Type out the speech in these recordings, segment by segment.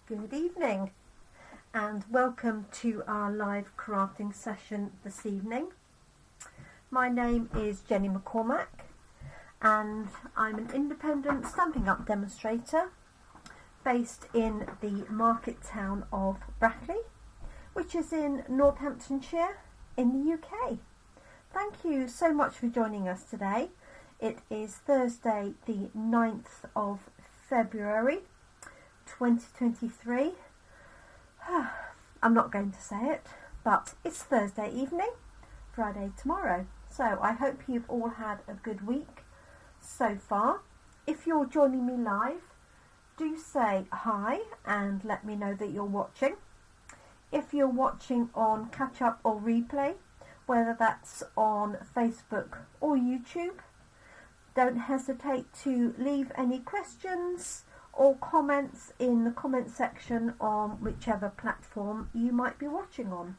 Good evening and welcome to our live crafting session this evening. My name is Jenny McCormack and I'm an independent Stampin' Up demonstrator based in the market town of Brackley, which is in Northamptonshire in the UK. Thank you so much for joining us today. It is Thursday the 9th of February 2023. I'm not going to say it, but it's Thursday evening, Friday tomorrow. So I hope you've all had a good week so far. If you're joining me live, do say hi and let me know that you're watching. If you're watching on catch up or replay, whether that's on Facebook or YouTube, don't hesitate to leave any questions or comments in the comment section on whichever platform you might be watching on.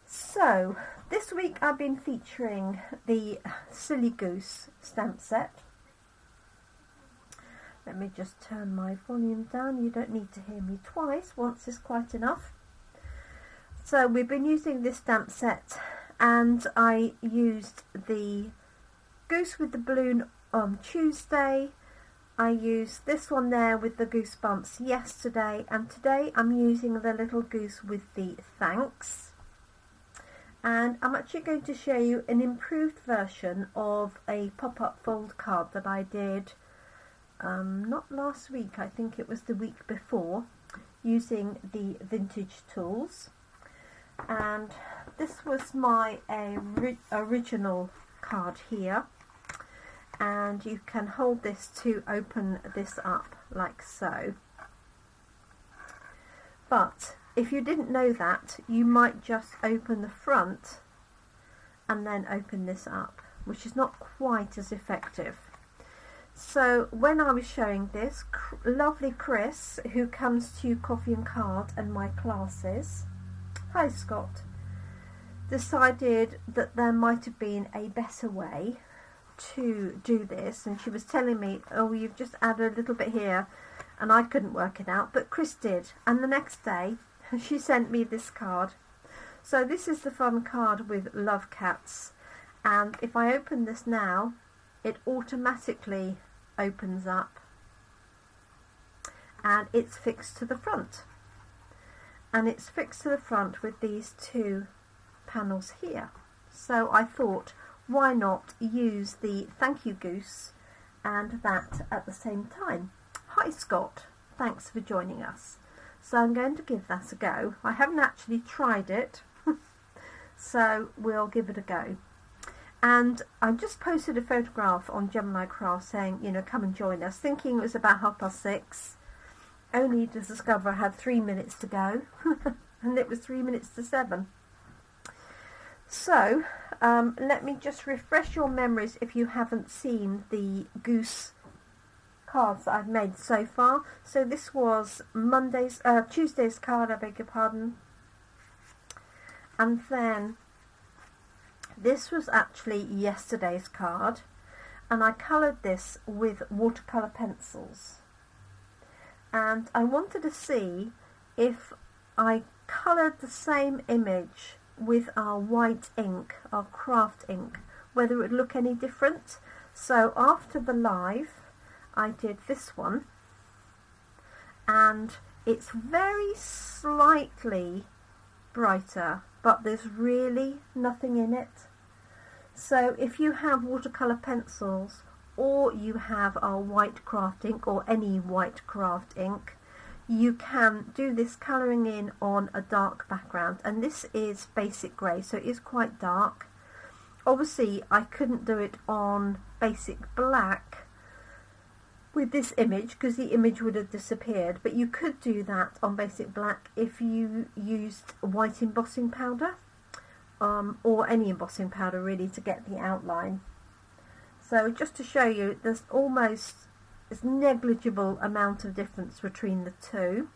So this week I've been featuring the Silly Goose stamp set. Let me just turn my volume down. You don't need to hear me twice, once is quite enough. So we've been using this stamp set and I used the goose with the balloon on Tuesday. I used this one there with the goosebumps yesterday, and today I'm using the little goose with the thanks. And I'm actually going to show you an improved version of a pop-up fold card that I did not last week, I think it was the week before, using the vintage tools. And this was my original card here. And you can hold this to open this up like so. But if you didn't know that, you might just open the front and then open this up, which is not quite as effective. So when I was showing this, lovely Chris, who comes to Coffee and Card and my classes, hi Scott, decided that there might have been a better way to do this, and she was telling me, oh, you've just added a little bit here, and I couldn't work it out, but Chris did, and the next day she sent me this card. So this is the fun card with love cats, and if I open this now, it automatically opens up and it's fixed to the front, and it's fixed to the front with these two panels here. So I thought, why not use the thank you goose and that at the same time. Hi Scott, thanks for joining us. So I'm going to give that a go. I haven't actually tried it, so we'll give it a go. And I just posted a photograph on Jemini Craft saying, you know, come and join us, thinking it was about 6:30, only to discover I had 3 minutes to go, and it was 3 minutes to 7. So let me just refresh your memories if you haven't seen the goose cards that I've made so far. So this was Tuesday's card, I beg your pardon. And then this was actually yesterday's card, and I coloured this with watercolour pencils. And I wanted to see if I coloured the same image with our white ink, our craft ink, whether it would look any different. So after the live I did this one, and it's very slightly brighter, but there's really nothing in it. So if you have watercolour pencils, or you have our white craft ink, or any white craft ink, you can do this colouring in on a dark background, and this is basic grey, so it is quite dark. Obviously I couldn't do it on basic black with this image because the image would have disappeared, but you could do that on basic black if you used white embossing powder, or any embossing powder really, to get the outline. So just to show you, there's almost a negligible amount of difference between the two.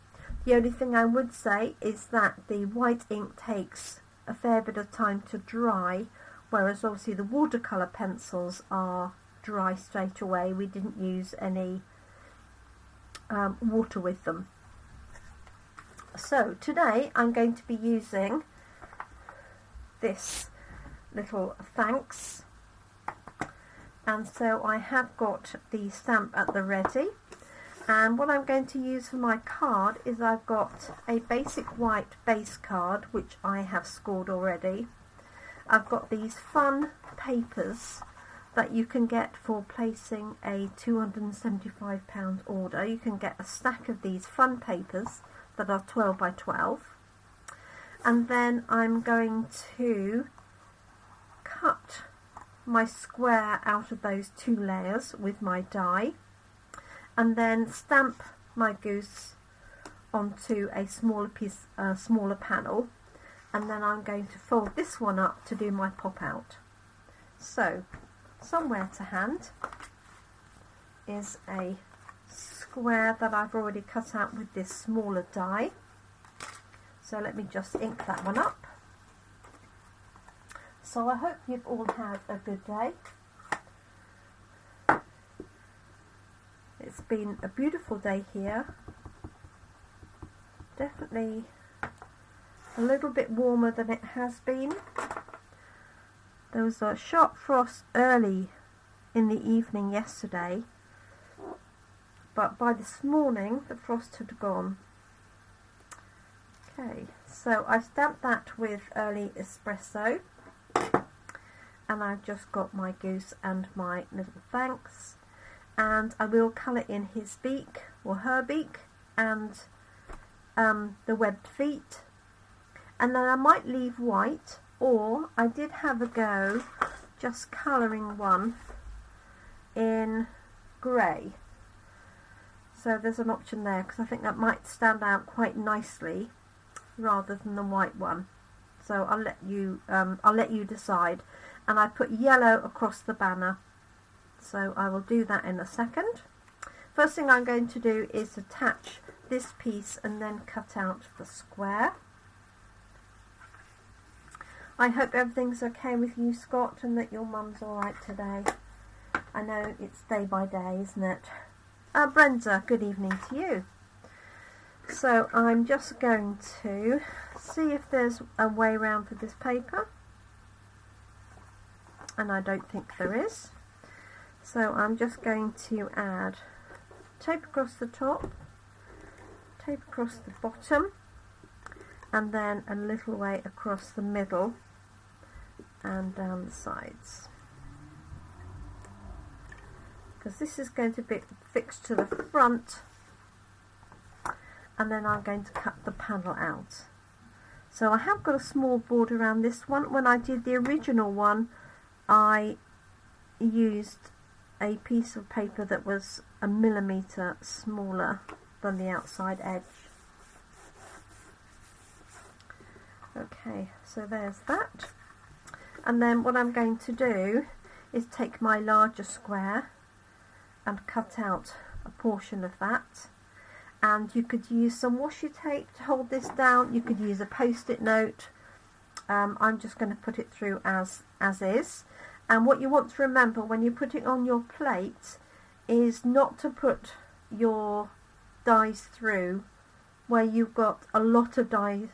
The only thing I would say is that the white ink takes a fair bit of time to dry, whereas obviously the watercolour pencils are dry straight away. We didn't use any water with them. So today I'm going to be using this little thanks, and so I have got the stamp at the ready, and what I'm going to use for my card is I've got a basic white base card which I have scored already. I've got these fun papers that you can get for placing a £275 order. You can get a stack of these fun papers that are 12 by 12, and then I'm going to cut my square out of those 2 layers with my die, and then stamp my goose onto a smaller piece, smaller panel, and then I'm going to fold this one up to do my pop out. So somewhere to hand is a square that I've already cut out with this smaller die. So let me just ink that one up. So I hope you've all had a good day. It's been a beautiful day here. Definitely a little bit warmer than it has been. There was a sharp frost early in the evening yesterday, but by this morning the frost had gone. Okay, so I stamped that with early espresso, and I've just got my goose and my little thanks, and I will colour in his beak or her beak and the webbed feet, and then I might leave white, or I did have a go just colouring one in grey. So there's an option there, because I think that might stand out quite nicely rather than the white one. So I'll let you decide. And I put yellow across the banner, so I will do that in a second. First thing I'm going to do is attach this piece and then cut out the square. I hope everything's okay with you, Scott, and that your mum's alright today. I know it's day by day, isn't it? Brenda, good evening to you. So I'm just going to see if there's a way around for this paper, and I don't think there is. So I'm just going to add tape across the top, tape across the bottom, and then a little way across the middle and down the sides, because this is going to be fixed to the front, and then I'm going to cut the panel out. So I have got a small border around this one. When I did the original one, I used a piece of paper that was 1 millimetre smaller than the outside edge. Okay, so there's that. And then what I'm going to do is take my larger square and cut out a portion of that. And you could use some washi tape to hold this down. You could use a post-it note. I'm just going to put it through as is. And what you want to remember when you put it on your plate is not to put your dies through where you've got a lot of die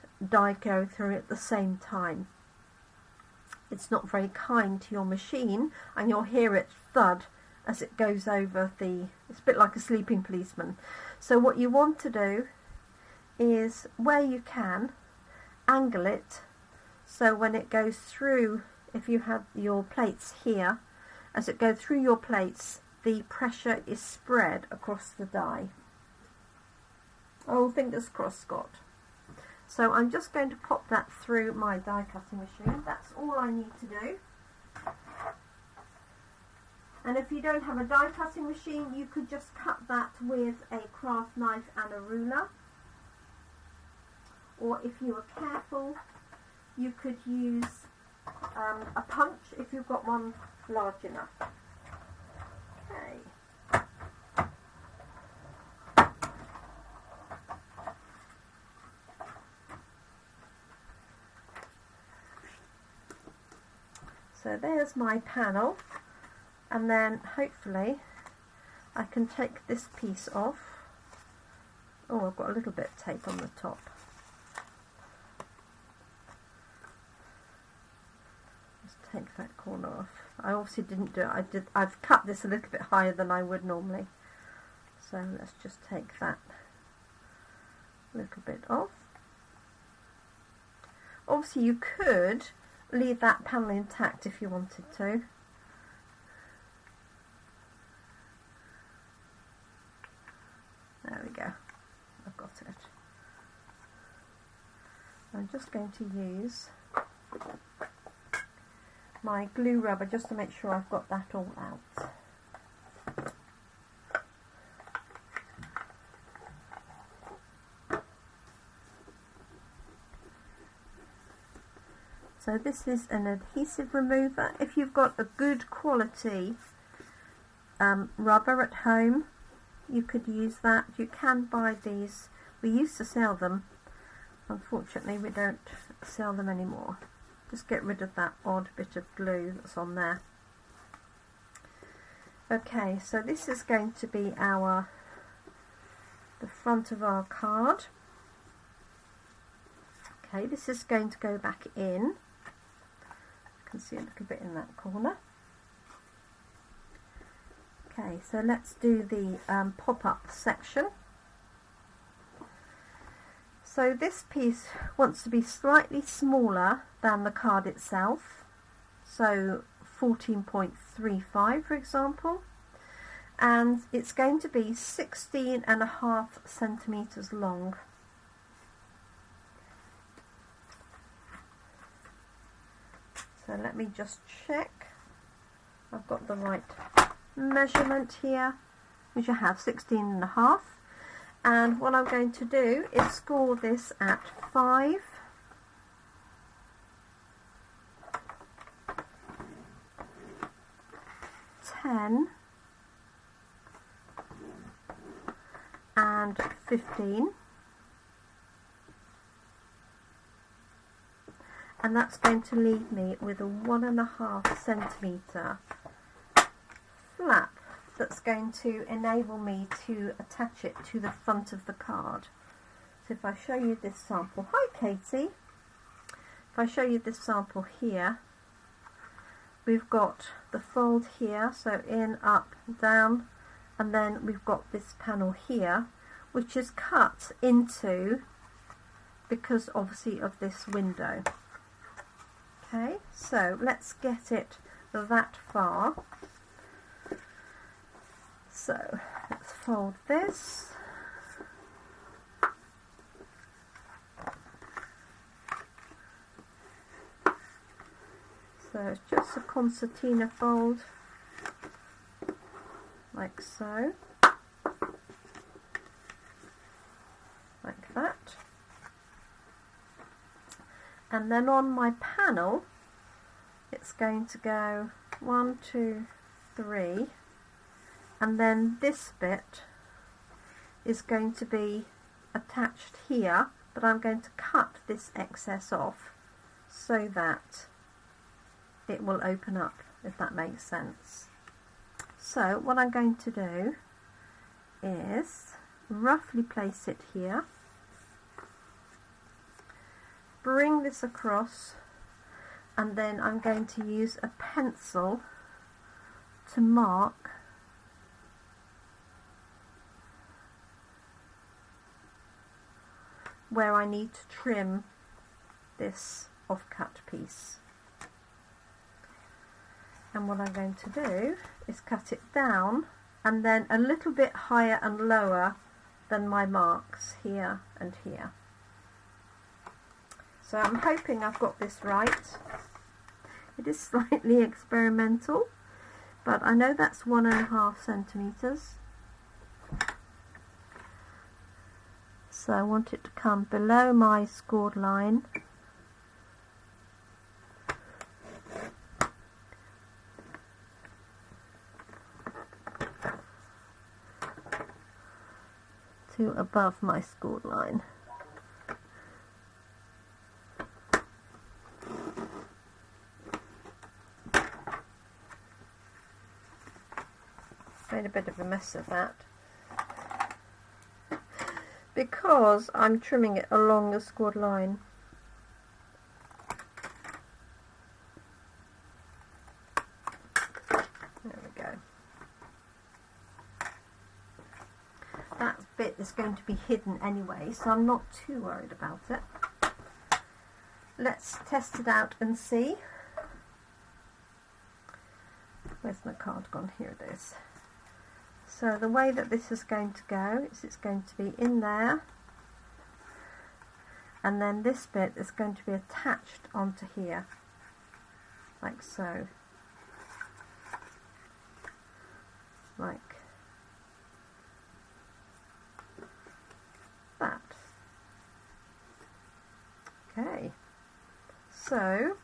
go through at the same time. It's not very kind to your machine, and you'll hear it thud as it goes over it's a bit like a sleeping policeman. So what you want to do is, where you can, angle it so when it goes through, if you have your plates here, as it goes through your plates, the pressure is spread across the die. Oh, fingers crossed, Scott. So I'm just going to pop that through my die cutting machine. That's all I need to do. And if you don't have a die cutting machine, you could just cut that with a craft knife and a ruler. Or if you are careful, you could use a punch if you've got one large enough. Okay. So there's my panel, and then hopefully I can take this piece off Oh, I've got a little bit of tape on the top. Just take that corner off. I obviously didn't do it. I've cut this a little bit higher than I would normally. So let's just take that little bit off. Obviously you could leave that panel intact if you wanted to. There we go. I've got it. I'm just going to use my glue rubber just to make sure I've got that all out. So this is an adhesive remover. If you've got a good quality rubber at home, you could use that. You can buy these. We used to sell them. Unfortunately, we don't sell them anymore. Just get rid of that odd bit of glue that's on there. Okay, so this is going to be the front of our card. Okay, this is going to go back in. You can see a little bit in that corner. Okay, so let's do the pop-up section. So this piece wants to be slightly smaller than the card itself, so 14.35 for example, and it's going to be 16.5 centimeters long. So let me just check I've got the right measurement here, which I have 16.5, and what I'm going to do is score this at 5, 10 and 15, and that's going to leave me with a 1.5 centimeter flap that's going to enable me to attach it to the front of the card. So if I show you this sample, hi Katie, if I show you this sample here, we've got the fold here, so in, up, down, and then we've got this panel here, which is cut into because obviously of this window. Okay, so let's get it that far. So let's fold this. So it's just a concertina fold, like so, like that. And then on my panel, it's going to go 1, 2, 3, and then this bit is going to be attached here, but I'm going to cut this excess off so that it will open up, if that makes sense. So what I'm going to do is roughly place it here, bring this across, and then I'm going to use a pencil to mark where I need to trim this off-cut piece. And what I'm going to do is cut it down and then a little bit higher and lower than my marks here and here. So I'm hoping I've got this right. It is slightly experimental, but I know that's 1.5 centimeters. So I want it to come below my scored line. To above my scored line. Made a bit of a mess of that because I'm trimming it along the squad line. There we go. That bit is going to be hidden anyway, so I'm not too worried about it. Let's test it out and see. Where's my card gone? Here it is. So the way that this is going to go is it's going to be in there, and then this bit is going to be attached onto here, like so. Like that. Okay, so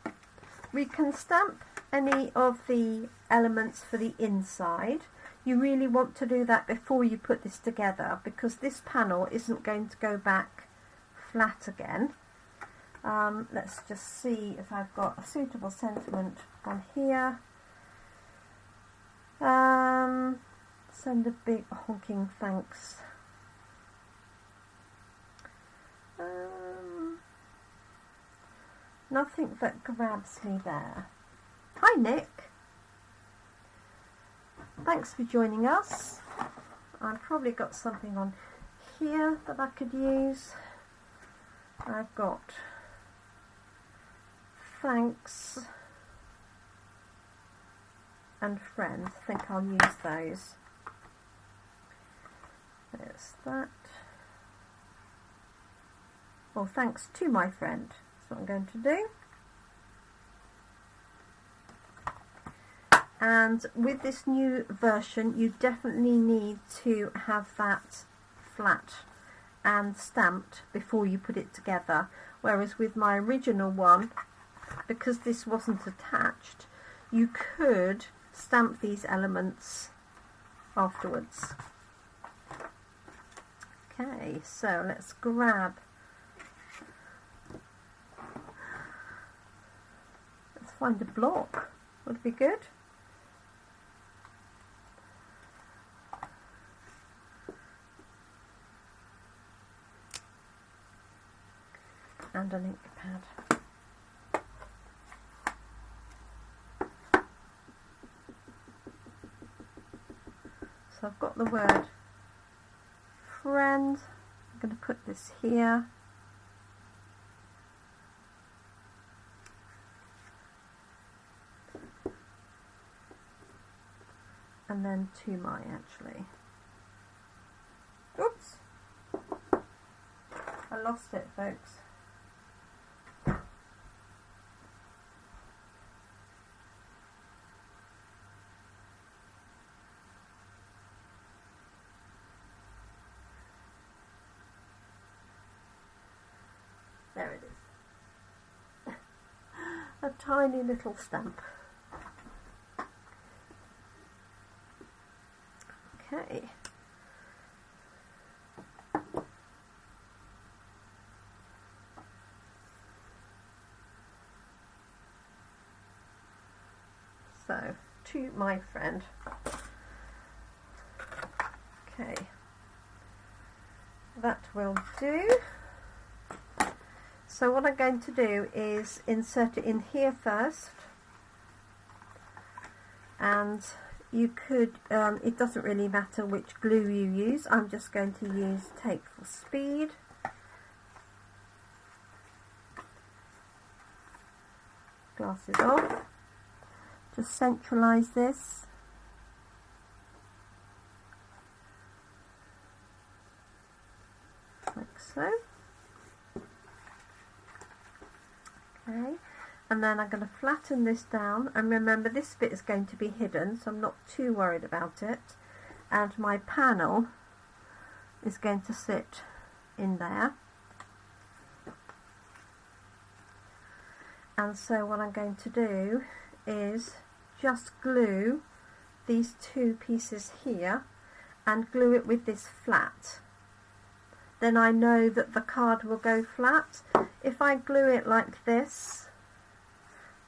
we can stamp any of the elements for the inside. You really want to do that before you put this together, because this panel isn't going to go back flat again. Let's just see if I've got a suitable sentiment on here. Send a big honking thanks. Nothing that grabs me there. Hi Nick. Thanks for joining us. I've probably got something on here that I could use. I've got thanks and friends. I think I'll use those. There's that. Well, thanks to my friend. That's what I'm going to do. And with this new version, you definitely need to have that flat and stamped before you put it together. Whereas with my original one, because this wasn't attached, you could stamp these elements afterwards. Okay, so let's grab. Let's find a block. Would be good. And an ink pad. So I've got the word friend. I'm going to put this here. And then to my actually. Oops. I lost it, folks. There it is. A tiny little stamp. Okay. So, to my friend. Okay. That will do. So what I'm going to do is insert it in here first, and you could, it doesn't really matter which glue you use. I'm just going to use Tape for Speed. Glasses off. Just centralise this. Like so. Okay, and then I'm going to flatten this down, and remember this bit is going to be hidden, so I'm not too worried about it, and my panel is going to sit in there. And so what I'm going to do is just glue these two pieces here and glue it with this flat. Then I know that the card will go flat. If I glue it like this,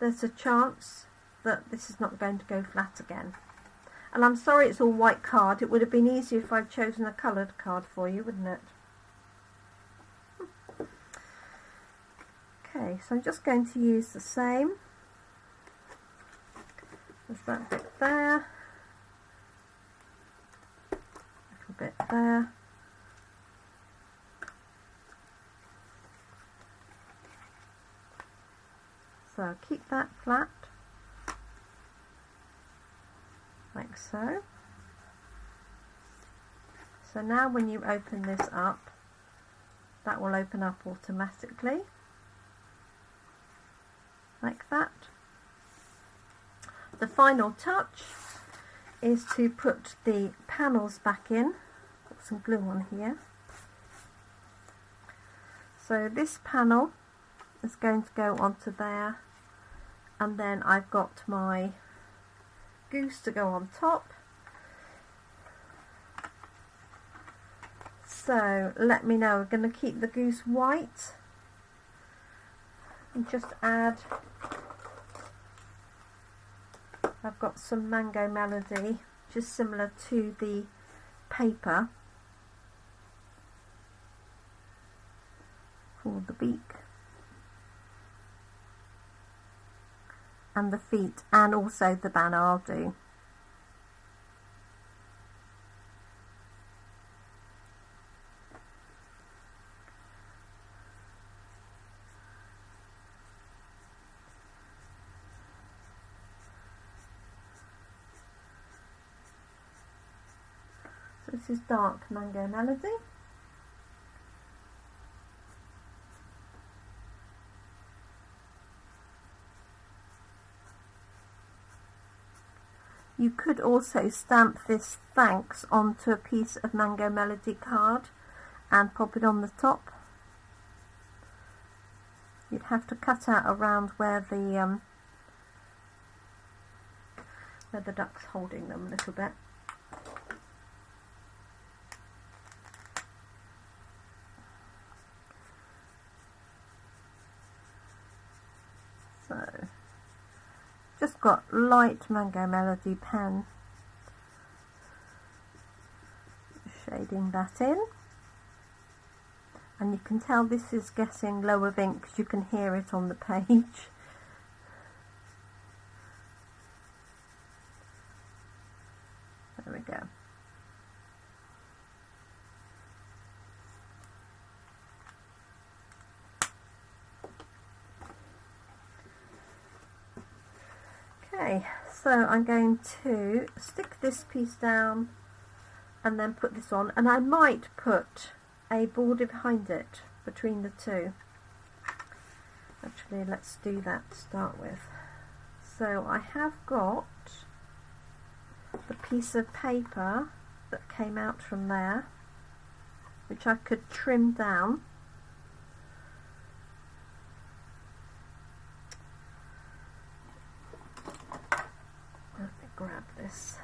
there's a chance that this is not going to go flat again. And I'm sorry it's all white card. It would have been easier if I'd chosen a coloured card for you, wouldn't it? Okay, so I'm just going to use the same as that bit there, a little bit there, so keep that flat like so. So now when you open this up, that will open up automatically like that. The final touch is to put the panels back in. Put some glue on here. So this panel is going to go onto there, and then I've got my goose to go on top. So let me know, we're going to keep the goose white and just add, I've got some Mango Melody, just similar to the paper for the beak and the feet, and also the banner I'll do. So this is dark Mango Melody. You could also stamp this thanks onto a piece of Mango Melody card and pop it on the top. You'd have to cut out around where the duck's holding them a little bit. So, just got light Mango Melody pen, shading that in, and you can tell this is getting low of ink because you can hear it on the page. There we go. Okay, so I'm going to stick this piece down and then put this on, and I might put a border behind it between the two. Actually, let's do that to start with. So I have got the piece of paper that came out from there, which I could trim down. Grab this.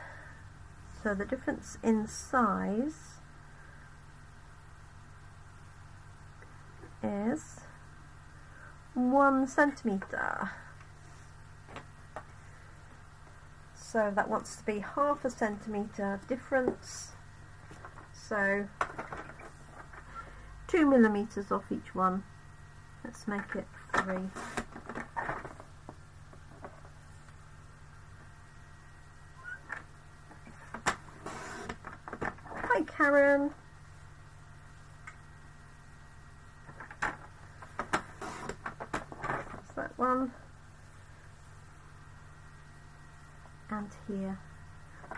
So the difference in size is 1 centimetre. So that wants to be half a centimetre difference. So 2 millimetres off each one. Let's make it 3. Hi Karen. That's that one. And here.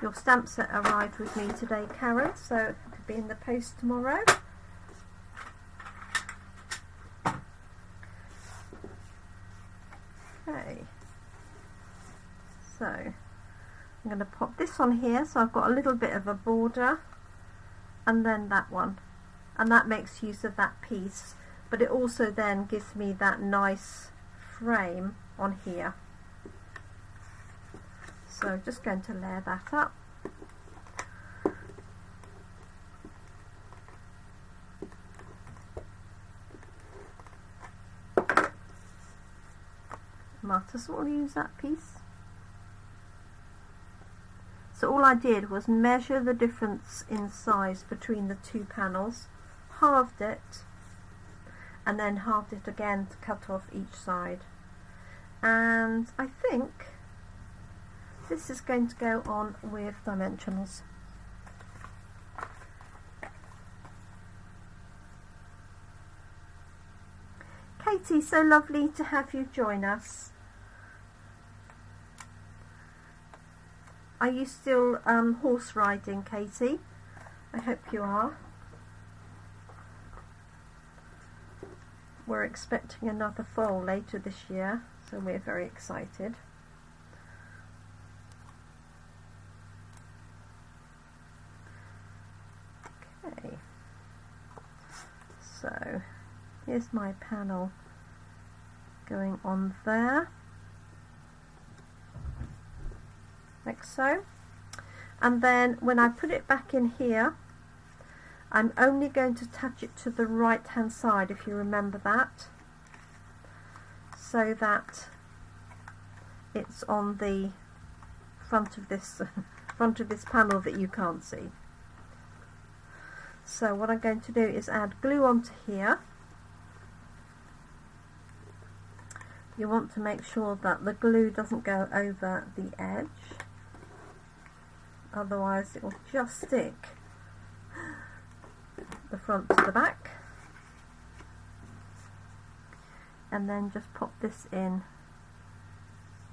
Your stamp set arrived with me today, Karen, so it could be in the post tomorrow. Okay. So I'm going to pop this on here, so I've got a little bit of a border, and then that one, and that makes use of that piece, but it also then gives me that nice frame on here. So just going to layer that up. Marcus will use that piece. So all I did was measure the difference in size between the two panels, halved it, and then halved it again to cut off each side. And I think this is going to go on with dimensionals. Katie, so lovely to have you join us. Are you still horse riding, Katie? I hope you are. We're expecting another foal later this year, so we're very excited. Okay, so here's my panel going on there, like so. And then when I put it back in here, I'm only going to touch it to the right hand side, if you remember that, so that it's on the front of this panel that you can't see. So what I'm going to do is add glue onto here. You want to make sure that the glue doesn't go over the edge, otherwise it will just stick the front to the back. And then just pop this in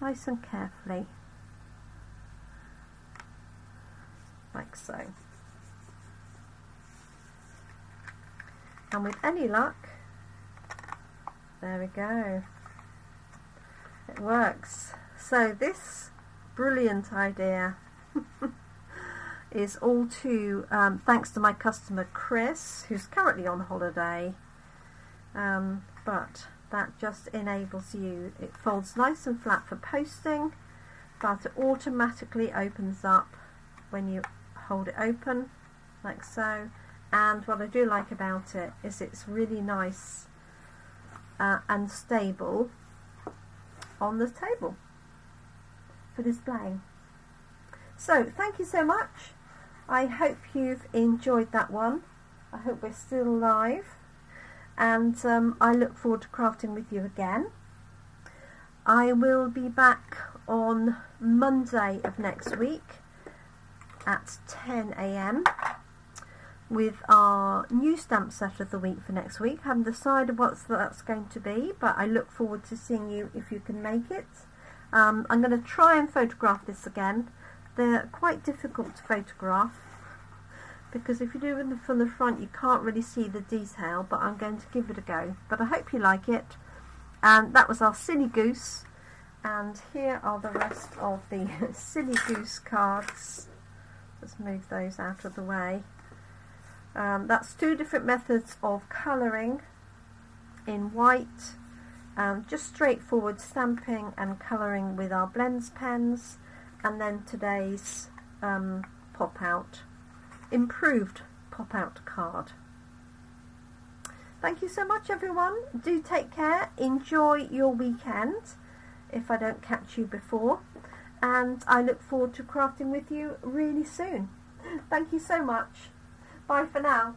nice and carefully, like so. And with any luck, there we go, it works. So this brilliant idea is all to thanks to my customer Chris, who's currently on holiday, but that just enables you, it folds nice and flat for posting, but it automatically opens up when you hold it open, like so. And what I do like about it is it's really nice and stable on the table for displaying. So thank you so much. I hope you've enjoyed that one. I hope we're still live, and I look forward to crafting with you again. I will be back on Monday of next week at 10 AM with our new stamp set of the week for next week. I haven't decided what that's going to be, but I look forward to seeing you if you can make it. I'm going to try and photograph this again. They're quite difficult to photograph because if you do them from the front you can't really see the detail, but I'm going to give it a go. But I hope you like it. And that was our Silly Goose, and here are the rest of the Silly Goose cards. Let's move those out of the way. That's two different methods of colouring in white, just straightforward stamping and colouring with our blends pens, and then today's pop-out, improved pop-out card. Thank you so much everyone. Do take care, enjoy your weekend if I don't catch you before, and I look forward to crafting with you really soon. Thank you so much. Bye for now.